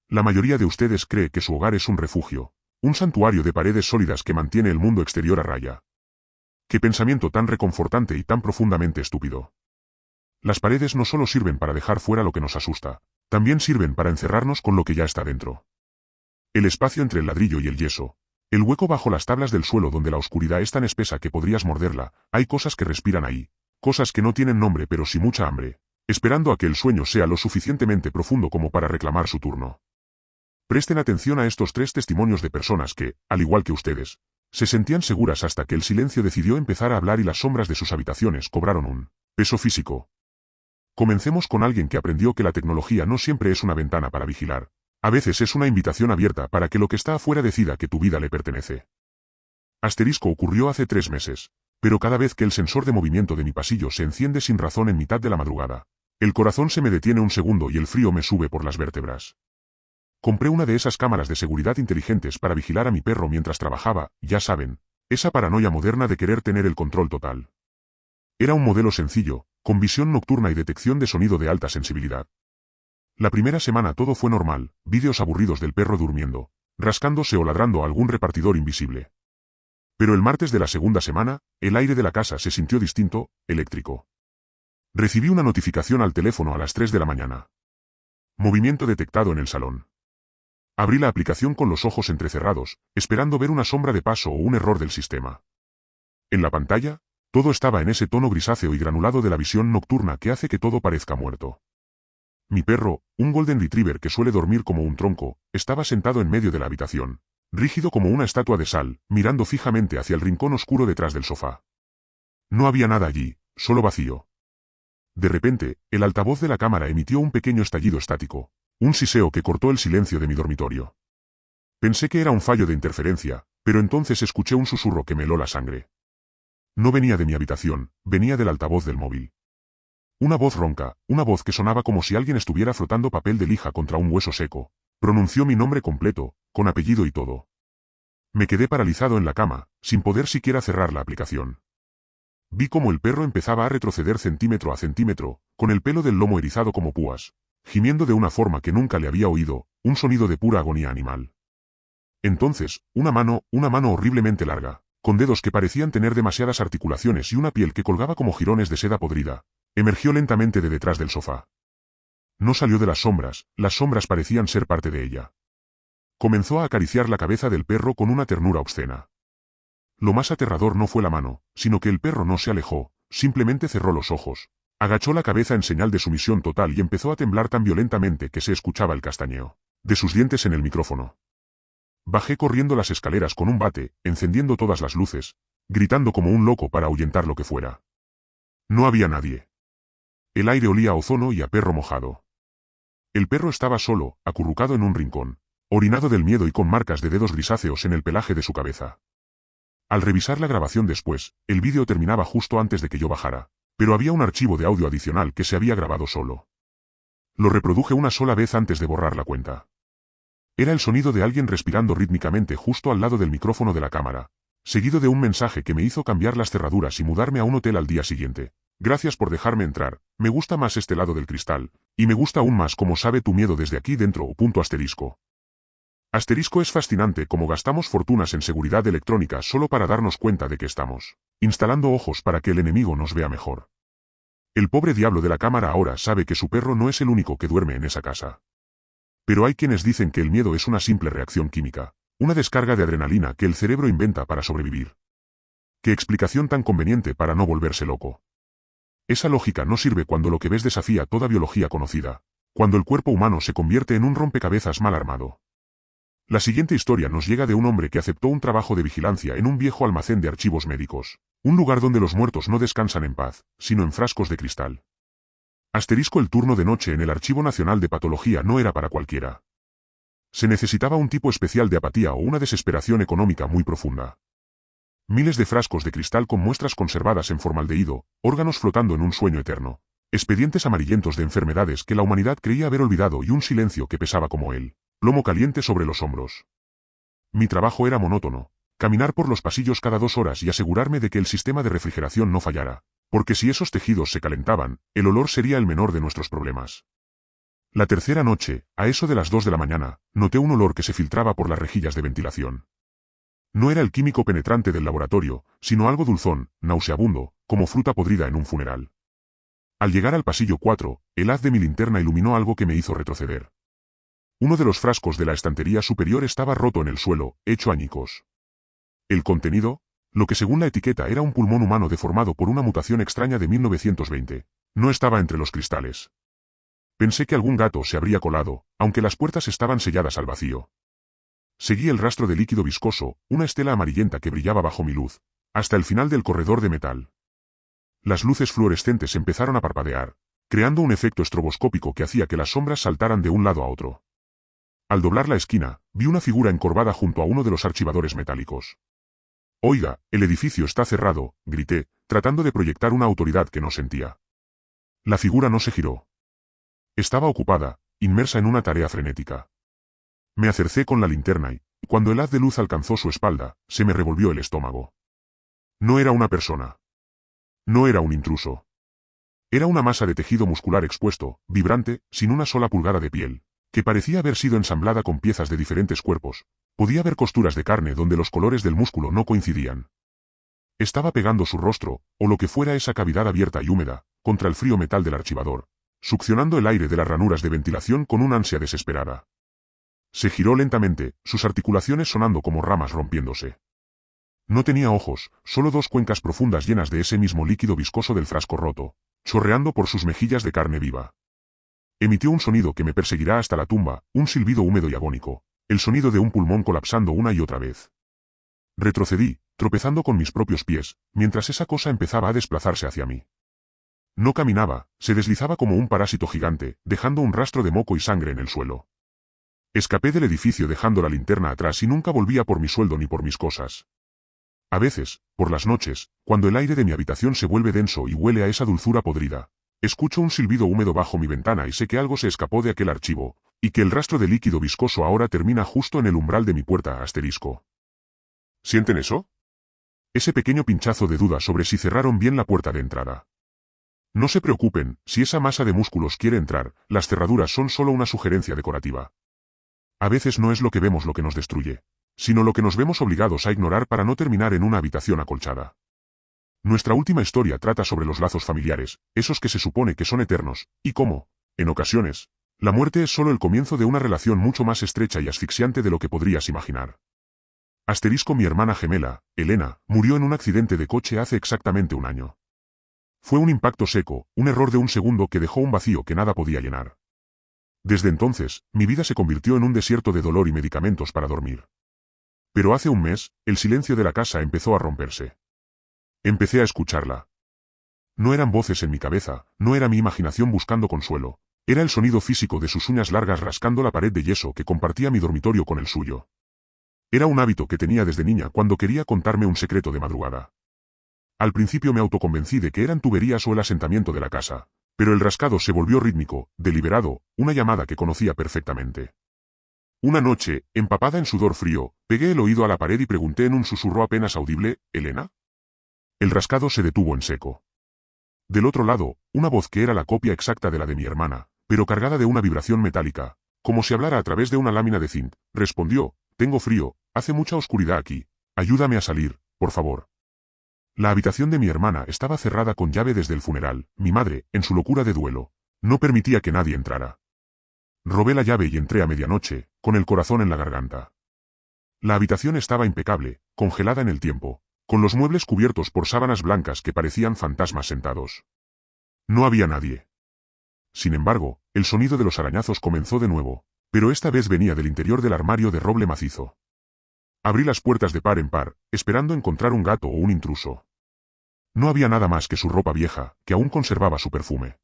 La mayoría de ustedes cree que su hogar es un refugio, un santuario de paredes sólidas que mantiene el mundo exterior a raya. ¡Qué pensamiento tan reconfortante y tan profundamente estúpido! Las paredes no solo sirven para dejar fuera lo que nos asusta, también sirven para encerrarnos con lo que ya está dentro. El espacio entre el ladrillo y el yeso, el hueco bajo las tablas del suelo donde la oscuridad es tan espesa que podrías morderla, hay cosas que respiran ahí, cosas que no tienen nombre pero sí mucha hambre, esperando a que el sueño sea lo suficientemente profundo como para reclamar su turno. Presten atención a estos 3 testimonios de personas que, al igual que ustedes, se sentían seguras hasta que el silencio decidió empezar a hablar y las sombras de sus habitaciones cobraron un peso físico. Comencemos con alguien que aprendió que la tecnología no siempre es una ventana para vigilar. A veces es una invitación abierta para que lo que está afuera decida que tu vida le pertenece. Asterisco ocurrió hace 3 meses, pero cada vez que el sensor de movimiento de mi pasillo se enciende sin razón en mitad de la madrugada, el corazón se me detiene un segundo y el frío me sube por las vértebras. Compré una de esas cámaras de seguridad inteligentes para vigilar a mi perro mientras trabajaba, ya saben, esa paranoia moderna de querer tener el control total. Era un modelo sencillo, con visión nocturna y detección de sonido de alta sensibilidad. La primera semana todo fue normal, vídeos aburridos del perro durmiendo, rascándose o ladrando a algún repartidor invisible. Pero el martes de la segunda semana, el aire de la casa se sintió distinto, eléctrico. Recibí una notificación al teléfono a las 3 de la mañana. Movimiento detectado en el salón. Abrí la aplicación con los ojos entrecerrados, esperando ver una sombra de paso o un error del sistema. En la pantalla, todo estaba en ese tono grisáceo y granulado de la visión nocturna que hace que todo parezca muerto. Mi perro, un Golden Retriever que suele dormir como un tronco, estaba sentado en medio de la habitación, rígido como una estatua de sal, mirando fijamente hacia el rincón oscuro detrás del sofá. No había nada allí, solo vacío. De repente, el altavoz de la cámara emitió un pequeño estallido estático, un siseo que cortó el silencio de mi dormitorio. Pensé que era un fallo de interferencia, pero entonces escuché un susurro que me heló la sangre. No venía de mi habitación, venía del altavoz del móvil. Una voz ronca, una voz que sonaba como si alguien estuviera frotando papel de lija contra un hueso seco, pronunció mi nombre completo, con apellido y todo. Me quedé paralizado en la cama, sin poder siquiera cerrar la aplicación. Vi cómo el perro empezaba a retroceder centímetro a centímetro, con el pelo del lomo erizado como púas, gimiendo de una forma que nunca le había oído, un sonido de pura agonía animal. Entonces, una mano horriblemente larga, con dedos que parecían tener demasiadas articulaciones y una piel que colgaba como jirones de seda podrida, emergió lentamente de detrás del sofá. No salió de las sombras parecían ser parte de ella. Comenzó a acariciar la cabeza del perro con una ternura obscena. Lo más aterrador no fue la mano, sino que el perro no se alejó, simplemente cerró los ojos, agachó la cabeza en señal de sumisión total y empezó a temblar tan violentamente que se escuchaba el castañeo de sus dientes en el micrófono. Bajé corriendo las escaleras con un bate, encendiendo todas las luces, gritando como un loco para ahuyentar lo que fuera. No había nadie. El aire olía a ozono y a perro mojado. El perro estaba solo, acurrucado en un rincón, orinado del miedo y con marcas de dedos grisáceos en el pelaje de su cabeza. Al revisar la grabación después, el vídeo terminaba justo antes de que yo bajara, pero había un archivo de audio adicional que se había grabado solo. Lo reproduje una sola vez antes de borrar la cuenta. Era el sonido de alguien respirando rítmicamente justo al lado del micrófono de la cámara, seguido de un mensaje que me hizo cambiar las cerraduras y mudarme a un hotel al día siguiente. Gracias por dejarme entrar, me gusta más este lado del cristal, y me gusta aún más cómo sabe tu miedo desde aquí dentro. Asterisco. Asterisco es fascinante cómo gastamos fortunas en seguridad electrónica solo para darnos cuenta de que estamos instalando ojos para que el enemigo nos vea mejor. El pobre diablo de la cámara ahora sabe que su perro no es el único que duerme en esa casa. Pero hay quienes dicen que el miedo es una simple reacción química, una descarga de adrenalina que el cerebro inventa para sobrevivir. ¡Qué explicación tan conveniente para no volverse loco! Esa lógica no sirve cuando lo que ves desafía toda biología conocida, cuando el cuerpo humano se convierte en un rompecabezas mal armado. La siguiente historia nos llega de un hombre que aceptó un trabajo de vigilancia en un viejo almacén de archivos médicos, un lugar donde los muertos no descansan en paz, sino en frascos de cristal. Asterisco. El turno de noche en el Archivo Nacional de Patología no era para cualquiera. Se necesitaba un tipo especial de apatía o una desesperación económica muy profunda. Miles de frascos de cristal con muestras conservadas en formaldehído, órganos flotando en un sueño eterno, expedientes amarillentos de enfermedades que la humanidad creía haber olvidado y un silencio que pesaba como el plomo caliente sobre los hombros. Mi trabajo era monótono, caminar por los pasillos cada 2 horas y asegurarme de que el sistema de refrigeración no fallara, porque si esos tejidos se calentaban, el olor sería el menor de nuestros problemas. La tercera noche, a eso de las 2 de la mañana, noté un olor que se filtraba por las rejillas de ventilación. No era el químico penetrante del laboratorio, sino algo dulzón, nauseabundo, como fruta podrida en un funeral. Al llegar al pasillo 4, el haz de mi linterna iluminó algo que me hizo retroceder. Uno de los frascos de la estantería superior estaba roto en el suelo, hecho añicos. El contenido, lo que según la etiqueta era un pulmón humano deformado por una mutación extraña de 1920, no estaba entre los cristales. Pensé que algún gato se habría colado, aunque las puertas estaban selladas al vacío. Seguí el rastro de líquido viscoso, una estela amarillenta que brillaba bajo mi luz, hasta el final del corredor de metal. Las luces fluorescentes empezaron a parpadear, creando un efecto estroboscópico que hacía que las sombras saltaran de un lado a otro. Al doblar la esquina, vi una figura encorvada junto a uno de los archivadores metálicos. «Oiga, el edificio está cerrado», grité, tratando de proyectar una autoridad que no sentía. La figura no se giró. Estaba ocupada, inmersa en una tarea frenética. Me acercé con la linterna y, cuando el haz de luz alcanzó su espalda, se me revolvió el estómago. No era una persona. No era un intruso. Era una masa de tejido muscular expuesto, vibrante, sin una sola pulgada de piel, que parecía haber sido ensamblada con piezas de diferentes cuerpos. Podía ver costuras de carne donde los colores del músculo no coincidían. Estaba pegando su rostro, o lo que fuera esa cavidad abierta y húmeda, contra el frío metal del archivador, succionando el aire de las ranuras de ventilación con una ansia desesperada. Se giró lentamente, sus articulaciones sonando como ramas rompiéndose. No tenía ojos, solo dos cuencas profundas llenas de ese mismo líquido viscoso del frasco roto, chorreando por sus mejillas de carne viva. Emitió un sonido que me perseguirá hasta la tumba, un silbido húmedo y agónico, el sonido de un pulmón colapsando una y otra vez. Retrocedí, tropezando con mis propios pies, mientras esa cosa empezaba a desplazarse hacia mí. No caminaba, se deslizaba como un parásito gigante, dejando un rastro de moco y sangre en el suelo. Escapé del edificio dejando la linterna atrás y nunca volvía por mi sueldo ni por mis cosas. A veces, por las noches, cuando el aire de mi habitación se vuelve denso y huele a esa dulzura podrida, escucho un silbido húmedo bajo mi ventana y sé que algo se escapó de aquel archivo, y que el rastro de líquido viscoso ahora termina justo en el umbral de mi puerta asterisco. ¿Sienten eso? Ese pequeño pinchazo de duda sobre si cerraron bien la puerta de entrada. No se preocupen, si esa masa de músculos quiere entrar, las cerraduras son solo una sugerencia decorativa. A veces no es lo que vemos lo que nos destruye, sino lo que nos vemos obligados a ignorar para no terminar en una habitación acolchada. Nuestra última historia trata sobre los lazos familiares, esos que se supone que son eternos, y cómo, en ocasiones, la muerte es solo el comienzo de una relación mucho más estrecha y asfixiante de lo que podrías imaginar. Asterisco mi hermana gemela, Elena, murió en un accidente de coche hace exactamente un año. Fue un impacto seco, un error de un segundo que dejó un vacío que nada podía llenar. Desde entonces, mi vida se convirtió en un desierto de dolor y medicamentos para dormir. Pero hace un mes, el silencio de la casa empezó a romperse. Empecé a escucharla. No eran voces en mi cabeza, no era mi imaginación buscando consuelo, era el sonido físico de sus uñas largas rascando la pared de yeso que compartía mi dormitorio con el suyo. Era un hábito que tenía desde niña cuando quería contarme un secreto de madrugada. Al principio me autoconvencí de que eran tuberías o el asentamiento de la casa, pero el rascado se volvió rítmico, deliberado, una llamada que conocía perfectamente. Una noche, empapada en sudor frío, pegué el oído a la pared y pregunté en un susurro apenas audible, ¿Elena? El rascado se detuvo en seco. Del otro lado, una voz que era la copia exacta de la de mi hermana, pero cargada de una vibración metálica, como si hablara a través de una lámina de zinc, respondió, «Tengo frío, hace mucha oscuridad aquí, ayúdame a salir, por favor». La habitación de mi hermana estaba cerrada con llave desde el funeral, mi madre, en su locura de duelo, no permitía que nadie entrara. Robé la llave y entré a medianoche, con el corazón en la garganta. La habitación estaba impecable, congelada en el tiempo, con los muebles cubiertos por sábanas blancas que parecían fantasmas sentados. No había nadie. Sin embargo, el sonido de los arañazos comenzó de nuevo, pero esta vez venía del interior del armario de roble macizo. Abrí las puertas de par en par, esperando encontrar un gato o un intruso. No había nada más que su ropa vieja, que aún conservaba su perfume.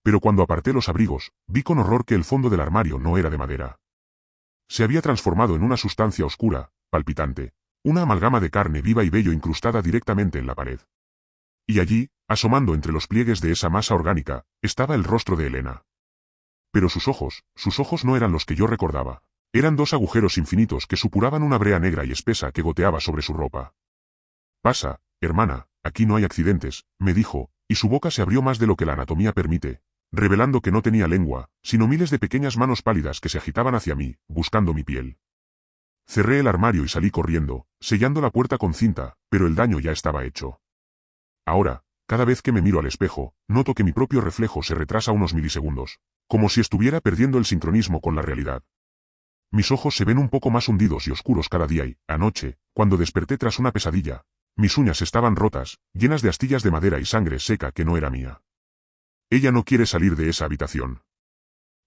Pero cuando aparté los abrigos, vi con horror que el fondo del armario no era de madera. Se había transformado en una sustancia oscura, palpitante, una amalgama de carne viva y vello incrustada directamente en la pared. Y allí, asomando entre los pliegues de esa masa orgánica, estaba el rostro de Elena. Pero sus ojos no eran los que yo recordaba. Eran dos agujeros infinitos que supuraban una brea negra y espesa que goteaba sobre su ropa. «Pasa, hermana, aquí no hay accidentes», me dijo, y su boca se abrió más de lo que la anatomía permite, revelando que no tenía lengua, sino miles de pequeñas manos pálidas que se agitaban hacia mí, buscando mi piel. Cerré el armario y salí corriendo, sellando la puerta con cinta, pero el daño ya estaba hecho. Ahora, cada vez que me miro al espejo, noto que mi propio reflejo se retrasa unos milisegundos, como si estuviera perdiendo el sincronismo con la realidad. Mis ojos se ven un poco más hundidos y oscuros cada día y, anoche, cuando desperté tras una pesadilla, mis uñas estaban rotas, llenas de astillas de madera y sangre seca que no era mía. Ella no quiere salir de esa habitación.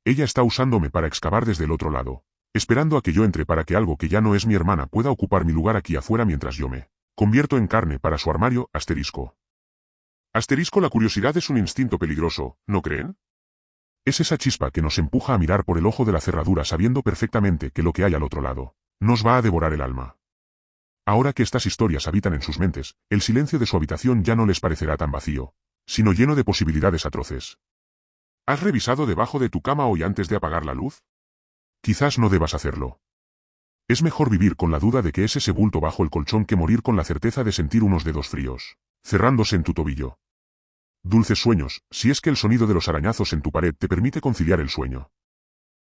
Ella está usándome para excavar desde el otro lado, esperando a que yo entre para que algo que ya no es mi hermana pueda ocupar mi lugar aquí afuera mientras yo me convierto en carne para su armario. La curiosidad es un instinto peligroso, ¿no creen? Es esa chispa que nos empuja a mirar por el ojo de la cerradura sabiendo perfectamente que lo que hay al otro lado nos va a devorar el alma. Ahora que estas historias habitan en sus mentes, el silencio de su habitación ya no les parecerá tan vacío, sino lleno de posibilidades atroces. ¿Has revisado debajo de tu cama hoy antes de apagar la luz? Quizás no debas hacerlo. Es mejor vivir con la duda de que es ese bulto bajo el colchón que morir con la certeza de sentir unos dedos fríos cerrándose en tu tobillo. Dulces sueños, si es que el sonido de los arañazos en tu pared te permite conciliar el sueño.